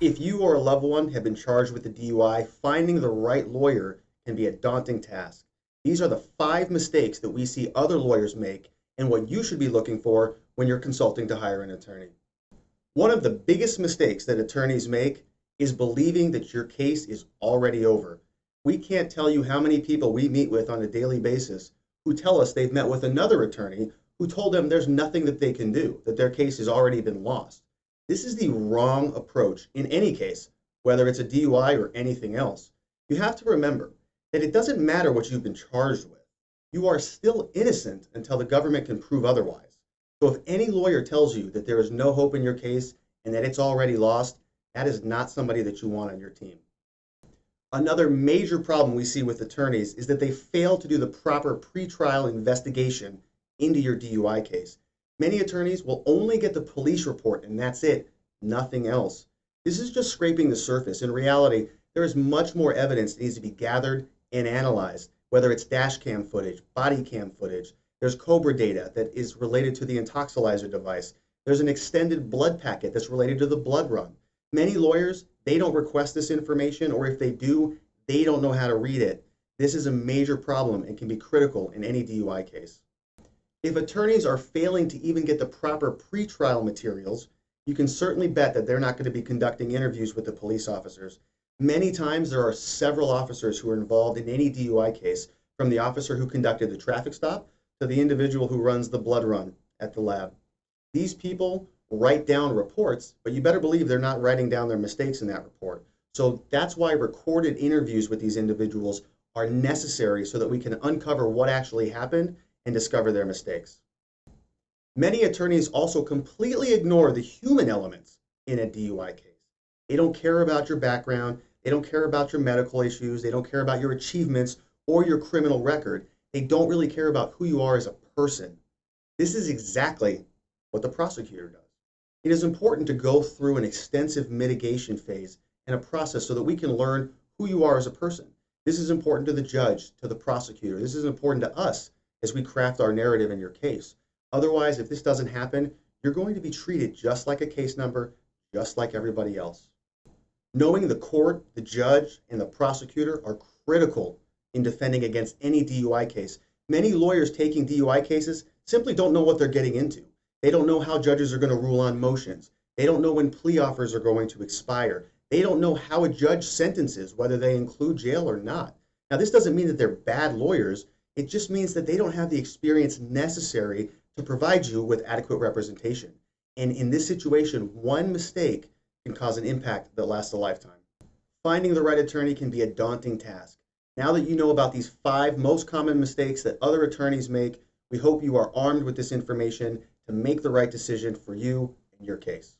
If you or a loved one have been charged with a DUI, finding the right lawyer can be a daunting task. These are the 5 mistakes that we see other lawyers make and what you should be looking for when you're consulting to hire an attorney. One of the biggest mistakes that attorneys make is believing that your case is already over. We can't tell you how many people we meet with on a daily basis who tell us they've met with another attorney who told them there's nothing that they can do, that their case has already been lost. This is the wrong approach in any case, whether it's a DUI or anything else. You have to remember that it doesn't matter what you've been charged with. You are still innocent until the government can prove otherwise. So if any lawyer tells you that there is no hope in your case and that it's already lost, that is not somebody that you want on your team. Another major problem we see with attorneys is that they fail to do the proper pretrial investigation into your DUI case. Many attorneys will only get the police report and that's it, nothing else. This is just scraping the surface. In reality, there is much more evidence that needs to be gathered and analyzed, whether it's dash cam footage, body cam footage. There's COBRA data that is related to the intoxilizer device. There's an extended blood packet that's related to the blood run. Many lawyers, they don't request this information, or if they do, they don't know how to read it. This is a major problem and can be critical in any DUI case. If attorneys are failing to even get the proper pretrial materials, you can certainly bet that they're not going to be conducting interviews with the police officers. Many times there are several officers who are involved in any DUI case, from the officer who conducted the traffic stop to the individual who runs the blood run at the lab. These people write down reports, but you better believe they're not writing down their mistakes in that report. So that's why recorded interviews with these individuals are necessary so that we can uncover what actually happened and discover their mistakes. Many attorneys also completely ignore the human elements in a DUI case. They don't care about your background, they don't care about your medical issues, they don't care about your achievements or your criminal record. They don't really care about who you are as a person. This is exactly what the prosecutor does. It is important to go through an extensive mitigation phase and a process so that we can learn who you are as a person. This is important to the judge, to the prosecutor. This is important to us as we craft our narrative in your case. Otherwise, if this doesn't happen, you're going to be treated just like a case number, just like everybody else. Knowing the court, the judge, and the prosecutor are critical in defending against any DUI case. Many lawyers taking DUI cases simply don't know what they're getting into. They don't know how judges are going to rule on motions. They don't know when plea offers are going to expire. They don't know how a judge sentences, whether they include jail or not. Now, this doesn't mean that they're bad lawyers. It just means that they don't have the experience necessary to provide you with adequate representation. And in this situation, one mistake can cause an impact that lasts a lifetime. Finding the right attorney can be a daunting task. Now that you know about these 5 most common mistakes that other attorneys make, we hope you are armed with this information to make the right decision for you and your case.